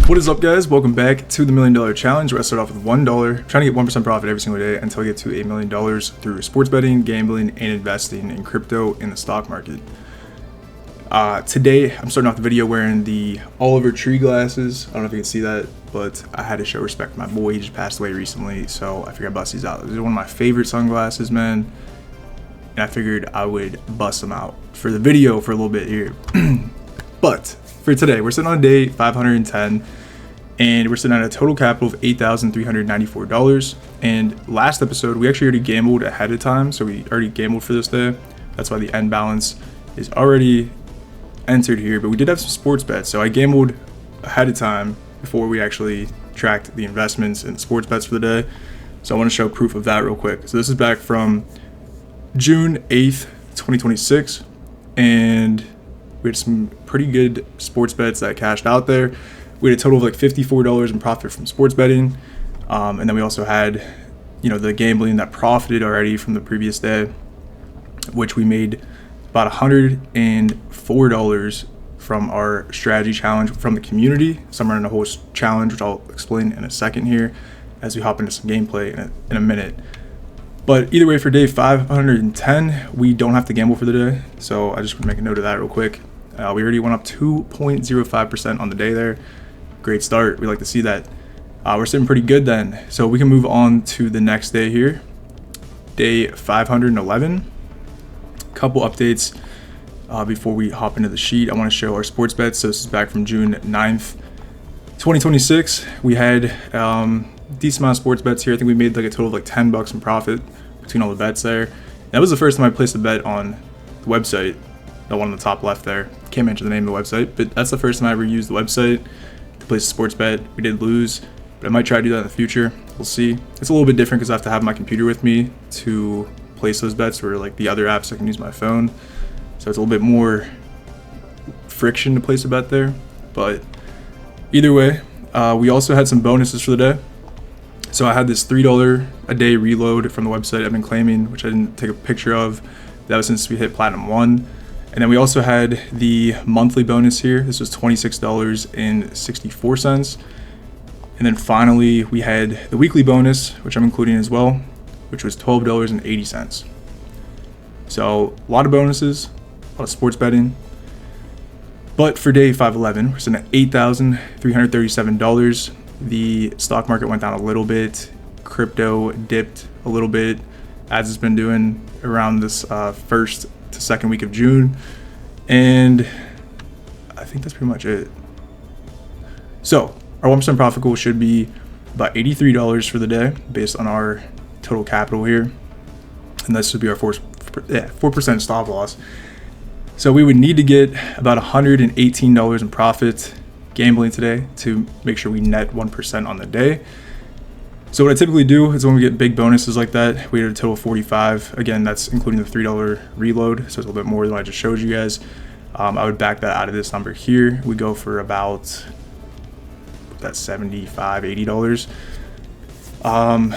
What is up, guys? Welcome back to the $1 Million Challenge, where I start off with $1, trying to get 1% profit every single day until I get to $1 million through sports betting, gambling, and investing in crypto in the stock market. Today, I'm starting off the video wearing the Oliver Tree glasses. I don't know if you can see that, but I had to show respect to my boy. He just passed away recently, so I figured I'd bust these out. These are one of my favorite sunglasses, man, and I figured I would bust them out for the video for a little bit here. But for today, we're sitting on day 510, and we're sitting at a total capital of $8,394. And last episode, we actually already gambled ahead of time, so we already gambled for this day. That's why the end balance is already entered here, but we did have some sports bets, so I gambled ahead of time before we actually tracked the investments and sports bets for the day. So I want to show proof of that real quick. So this is back from June 8th, 2026, and we had some pretty good sports bets that cashed out there. We had a total of like $54 in profit from sports betting, and then we also had, the gambling that profited already from the previous day, which we made about $104 from our strategy challenge from the community. So I'm running a whole challenge, which I'll explain in a second here as we hop into some gameplay in a minute. But either way, for day 510, we don't have to gamble for the day. So I just want to make a note of that real quick. We already went up 2.05% on the day there. Great start. We like to see that. We're sitting pretty good then. So we can move on to the next day here. Day 511. Couple updates before we hop into the sheet. I want to show our sports bets. So this is back from June 9th, 2026. We had decent amount of sports bets here. I think we made like a total of like $10 in profit between all the bets there. That was the first time I placed a bet on the website, the one on the top left there. Can't mention the name of the website, but that's the first time I ever used the website to place a sports bet. We did lose, but I might try to do that in the future. We'll see. It's a little bit different because I have to have my computer with me to place those bets, where like the other apps I can use my phone, so it's a little bit more friction to place a bet there. But either way, we also had some bonuses for the day. So I had this $3 a day reload from the website I've been claiming, which I didn't take a picture of. That was since we hit Platinum 1. And then we also had the monthly bonus here. This was $26.64. And then finally, we had the weekly bonus, which I'm including as well, which was $12.80. So a lot of bonuses, a lot of sports betting. But for day 511, we're sitting at $8,337. The stock market went down a little bit. Crypto dipped a little bit, as it's been doing around this first to second week of June. And I think that's pretty much it. So our 1% profit goal should be about $83 for the day based on our total capital here, and this would be our 4% stop loss. So we would need to get about $118 in profit gambling today to make sure we net 1% on the day. So what I typically do is when we get big bonuses like that, we had a total of 45. Again, that's including the $3 reload, so it's a little bit more than what I just showed you guys. I would back that out of this number here. We go for about that $75, $80.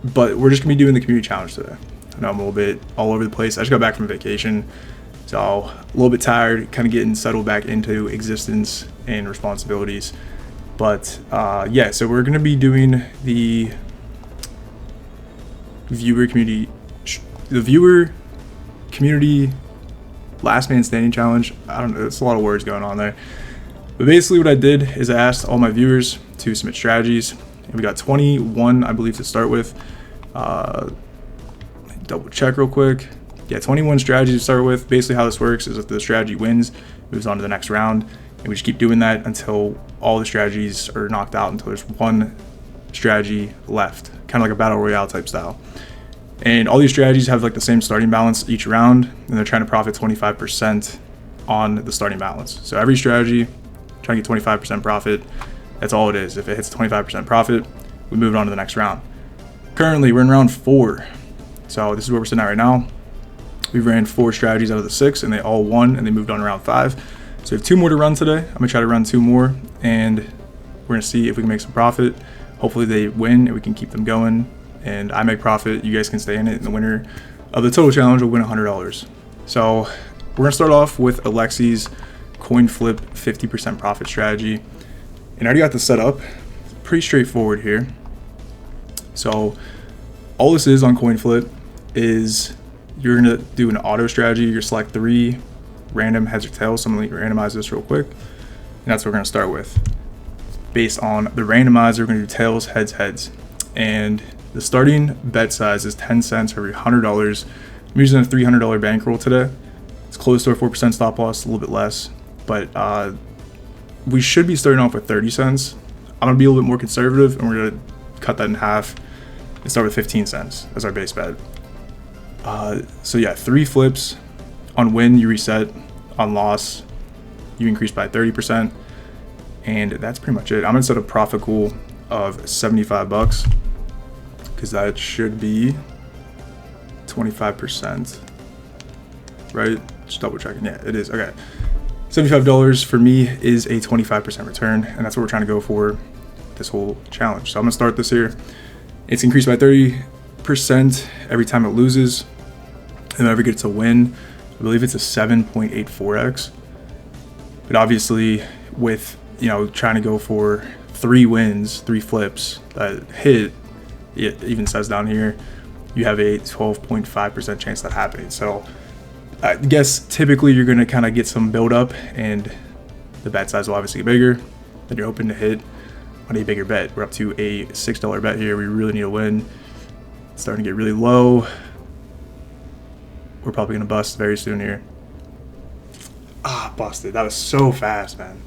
But we're just gonna be doing the community challenge today. I know I'm a little bit all over the place. I just got back from vacation, so a little bit tired, kind of getting settled back into existence and responsibilities. But yeah, so we're gonna be doing the viewer community last man standing challenge. I don't know, it's a lot of words going on there. But basically what I did is I asked all my viewers to submit strategies. And we got 21, I believe, to start with. Double check real quick. Yeah, 21 strategies to start with. Basically how this works is if the strategy wins, it moves on to the next round. And we just keep doing that until all the strategies are knocked out, until there's one strategy left. Kind of like a battle royale type style. And all these strategies have like the same starting balance each round, and they're trying to profit 25% on the starting balance. So every strategy, trying to get 25% profit. That's all it is. If it hits 25% profit, we move on to the next round. Currently, we're in round 4. So this is where we're sitting at right now. We ran 4 strategies out of the 6, and they all won, and they moved on to round 5. So we have 2 more to run today. I'm gonna try to run 2 more, and we're gonna see if we can make some profit. Hopefully they win, and we can keep them going, and I make profit. You guys can stay in it, and the winner of the total challenge will win $100. So we're gonna start off with Alexi's coin flip 50% profit strategy. And I already got this set up. It's pretty straightforward here. So all this is on coin flip is you're gonna do an auto strategy. You're select 3 random heads or tails. So I'm gonna randomize this real quick. And that's what we're gonna start with. Based on the randomizer, we're gonna do tails, heads, heads. And the starting bet size is 10 cents for every $100. I'm using a $300 bankroll today. It's close to a 4% stop loss, a little bit less, but we should be starting off with 30 cents. I'm gonna be a little bit more conservative, and we're gonna cut that in half and start with 15 cents as our base bet. So yeah, 3 flips. On win, you reset. On loss, you increase by 30%. And that's pretty much it. I'm gonna set a profit pool of 75 bucks because that should be 25%, right? Just double checking. Yeah, it is. Okay. $75 for me is a 25% return, and that's what we're trying to go for this whole challenge. So I'm gonna start this here. It's increased by 30% every time it loses, and whenever it gets a win, I believe it's a 7.84x. But obviously, with trying to go for 3 wins, 3 flips that hit, it even says down here, you have a 12.5% chance of that happening. So I guess typically you're gonna kind of get some build up, and the bet size will obviously get bigger. Then you're hoping to hit on a bigger bet. We're up to a $6 bet here. We really need a win. It's starting to get really low. We're probably gonna bust very soon here. Busted. That was so fast, man.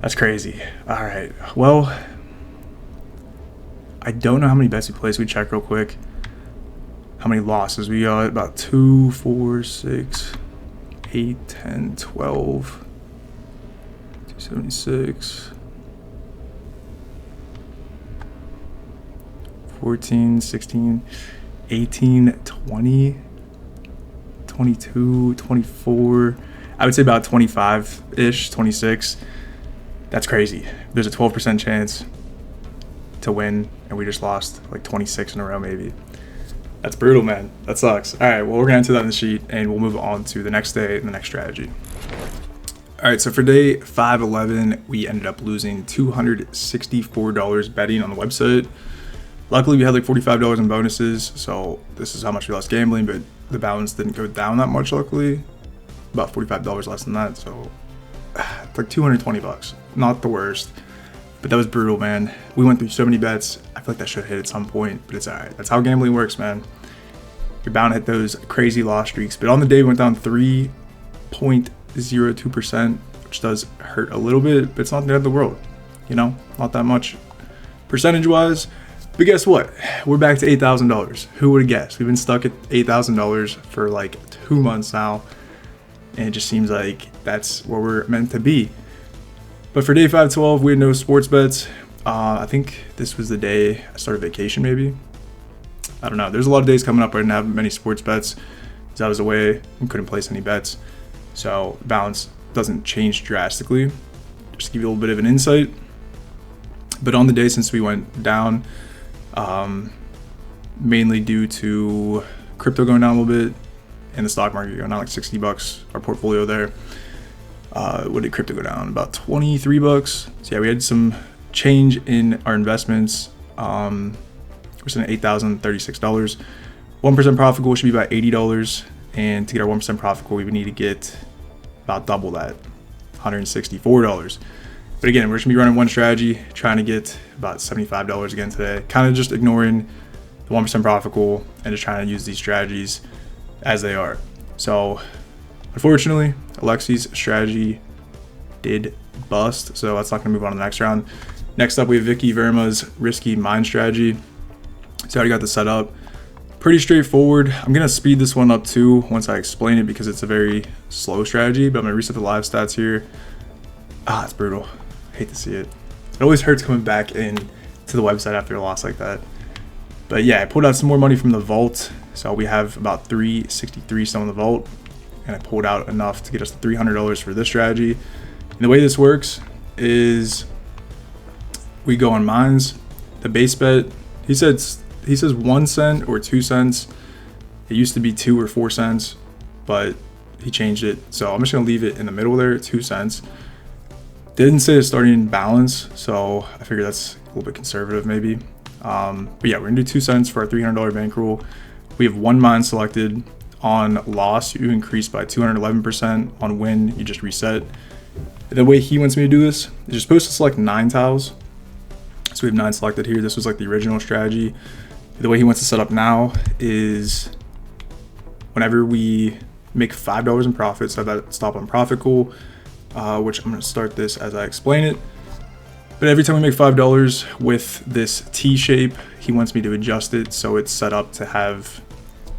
That's crazy. All right. Well, I don't know how many bets we placed. We check real quick. How many losses we got? About 2, 4, 6, 8, 10, 12, 276, 14, 16, 18, 20, 22, 24. I would say about 25-ish, 26. That's crazy. There's a 12% chance to win, and we just lost like 26 in a row maybe. That's brutal, man. That sucks. All right, well, we're gonna enter that in the sheet, and we'll move on to the next day and the next strategy. All right, so for day 511, we ended up losing $264 betting on the website. Luckily, we had like $45 in bonuses, so this is how much we lost gambling, but the balance didn't go down that much, luckily. About $45 less than that, so it's like 220 bucks. Not the worst, but that was brutal, man. We went through so many bets. I feel like that should hit at some point, but it's all right. That's how gambling works, man. You're bound to hit those crazy loss streaks, but on the day we went down 3.02%, which does hurt a little bit, but it's not the end of the world, not that much percentage-wise. But guess what? We're back to $8,000. Who would have guessed? We've been stuck at $8,000 for like 2 months now, and it just seems like that's where we're meant to be. But for day 512, we had no sports bets. I think this was the day I started vacation, maybe. I don't know. There's a lot of days coming up where I didn't have many sports bets because I was away and couldn't place any bets. So balance doesn't change drastically. Just to give you a little bit of an insight. But on the day since we went down, mainly due to crypto going down a little bit and the stock market going down like 60 bucks, our portfolio there. What did crypto go down? About 23 bucks. So yeah, we had some change in our investments. We're sitting at $8,036. 1% profit goal should be about $80. And to get our 1% profit goal, we would need to get about double that, $164. But again, we're just gonna be running one strategy, trying to get about $75 again today. Kind of just ignoring the 1% profit goal and just trying to use these strategies as they are. So unfortunately, Alexi's strategy did bust, so that's not gonna move on to the next round. Next up, we have Vicky Verma's risky mind strategy. So I already got this set up. Pretty straightforward. I'm gonna speed this one up too once I explain it because it's a very slow strategy, but I'm gonna reset the live stats here. It's brutal. Hate to see it. It always hurts coming back in to the website after a loss like that. But yeah, I pulled out some more money from the vault. So we have about 363 still in the vault, and I pulled out enough to get us to $300 for this strategy. And the way this works is we go on mines. The base bet, he says 1 cent or 2 cents. It used to be 2 or 4 cents, but he changed it. So I'm just gonna leave it in the middle there, 2 cents. Didn't say a starting balance, so I figure that's a little bit conservative maybe. But yeah, we're gonna do 2 cents for our $300 bankroll. We have 1 mine selected. On loss, you increase by 211%. On win, you just reset. The way he wants me to do this is you're supposed to select 9 tiles. So we have 9 selected here. This was like the original strategy. The way he wants to set up now is whenever we make $5 in profit, so that stop on profit goal, which I'm going to start this as I explain it. But every time we make $5 with this T shape, he wants me to adjust it so it's set up to have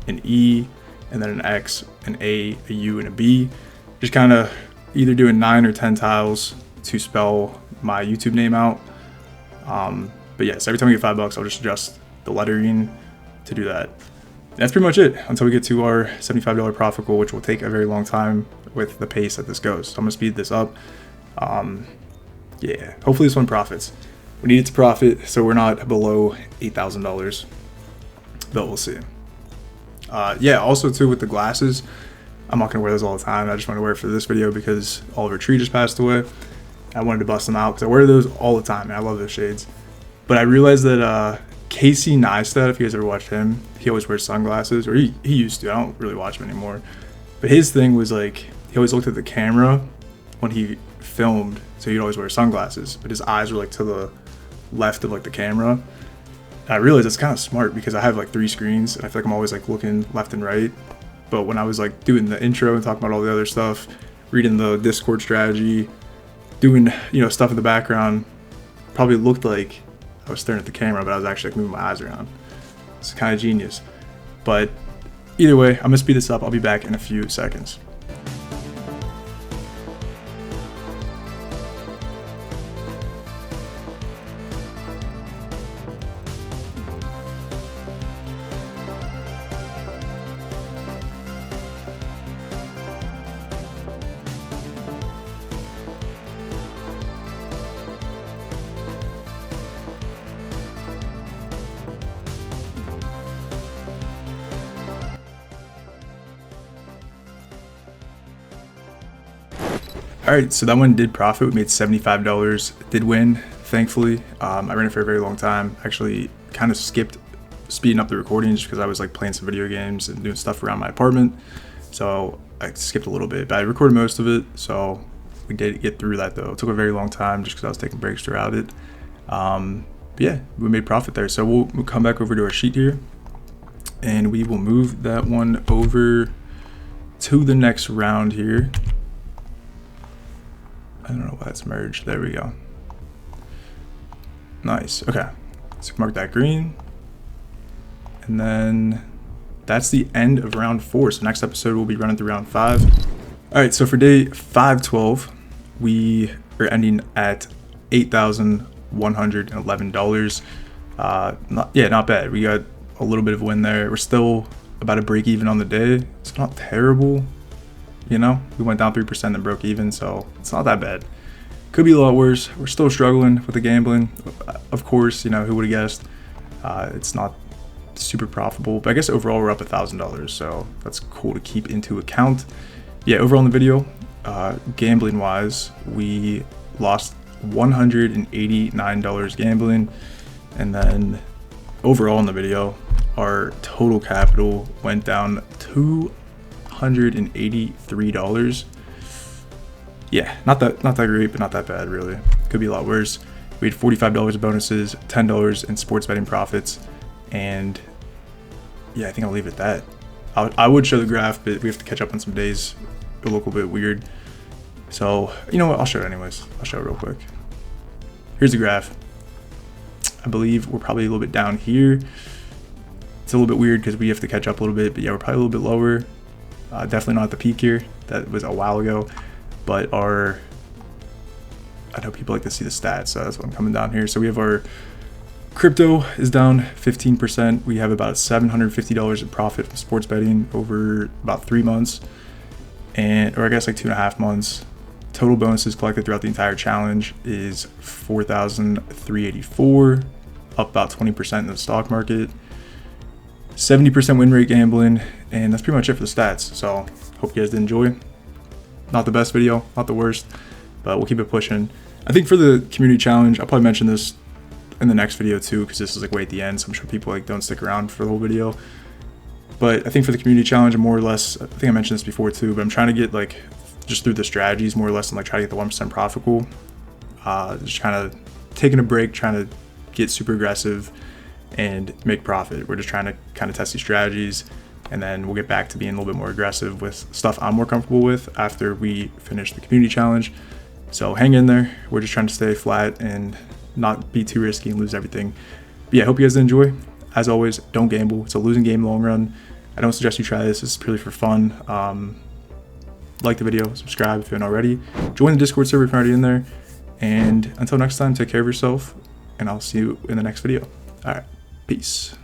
an E and then an X, an A, a U, and a B. Just kind of either doing 9 or 10 tiles to spell my YouTube name out. But yes, every time we get $5, I'll just adjust the lettering to do that. That's pretty much it until we get to our $75 profit goal, which will take a very long time with the pace that this goes. So I'm gonna speed this up. Yeah, hopefully this one profits. We need it to profit so we're not below $8,000, but we'll see. Yeah, also too with the glasses, I'm not gonna wear those all the time. I just want to wear it for this video because Oliver Tree just passed away. I wanted to bust them out because I wear those all the time and I love those shades. But I realized that Casey Neistat, if you guys ever watched him, he always wears sunglasses, or he used to. I don't really watch him anymore. But his thing was like, he always looked at the camera when he filmed, so he'd always wear sunglasses, but his eyes were like to the left of like the camera. And I realized that's kind of smart because I have like 3 screens and I feel like I'm always like looking left and right. But when I was like doing the intro and talking about all the other stuff, reading the Discord strategy, doing, you know, stuff in the background, probably looked like I was staring at the camera, but I was actually like moving my eyes around. It's kind of genius. But either way, I'm gonna speed this up. I'll be back in a few seconds. All right, so that one did profit. We made $75, did win, thankfully. I ran it for a very long time. Actually kind of skipped speeding up the recordings because I was like playing some video games and doing stuff around my apartment. So I skipped a little bit, but I recorded most of it. So we did get through that though. It took a very long time just because I was taking breaks throughout it. But yeah, we made profit there. So we'll come back over to our sheet here and we will move that one over to the next round here. I don't know why it's merged. There we go. Nice. Okay. So mark that green. And then that's the end of round 4. So next episode we'll be running through round 5. All right. So for day 512, we are ending at $8,111. Not bad. We got a little bit of a win there. We're still about a break even on the day. It's not terrible. You know, we went down 3% and broke even, so it's not that bad. Could be a lot worse. We're still struggling with the gambling. Of course, you know, who would have guessed? It's not super profitable, but I guess overall we're up $1,000, so that's cool to keep into account. Yeah, overall in the video, gambling wise, we lost $189 gambling, and then overall in the video, our total capital went down $283. Yeah, not that great, but not that bad really. Could be a lot worse. We had $45 of bonuses, $10 in sports betting profits, and yeah, I think I'll leave it at that. I would show the graph, but we have to catch up on some days. It'll look a little bit weird. So you know what? I'll show it anyways. I'll show it real quick. Here's the graph. I believe we're probably a little bit down here. It's a little bit weird because we have to catch up a little bit, but yeah, we're probably a little bit lower. Definitely not at the peak here. That was a while ago, but I know people like to see the stats, so that's why I'm coming down here. So we have our crypto is down 15%. We have about $750 in profit from sports betting over about 3 months, or I guess like 2.5 months. Total bonuses collected throughout the entire challenge is $4,384, up about 20% in the stock market. 70% win rate gambling, and that's pretty much it for the stats. So hope you guys did enjoy. Not the best video, not the worst, but we'll keep it pushing. I think for the community challenge, I'll probably mention this in the next video too, because this is like way at the end, so I'm sure people like don't stick around for the whole video. But I think for the community challenge, I'm more or less, I think I mentioned this before too, but I'm trying to get like just through the strategies more or less, and like try to get the 1% profit goal. Just kind of taking a break, trying to get super aggressive and make profit. We're just trying to kind of test these strategies, and then we'll get back to being a little bit more aggressive with stuff I'm more comfortable with after we finish the community challenge. So hang in there. We're just trying to stay flat and not be too risky and lose everything. But yeah, I hope you guys enjoy. As always, don't gamble. It's a losing game long run. I don't suggest you try this. This is purely for fun. Like the video, subscribe if you haven't already. Join the Discord server if you're already in there. And until next time, take care of yourself, and I'll see you in the next video. All right, peace.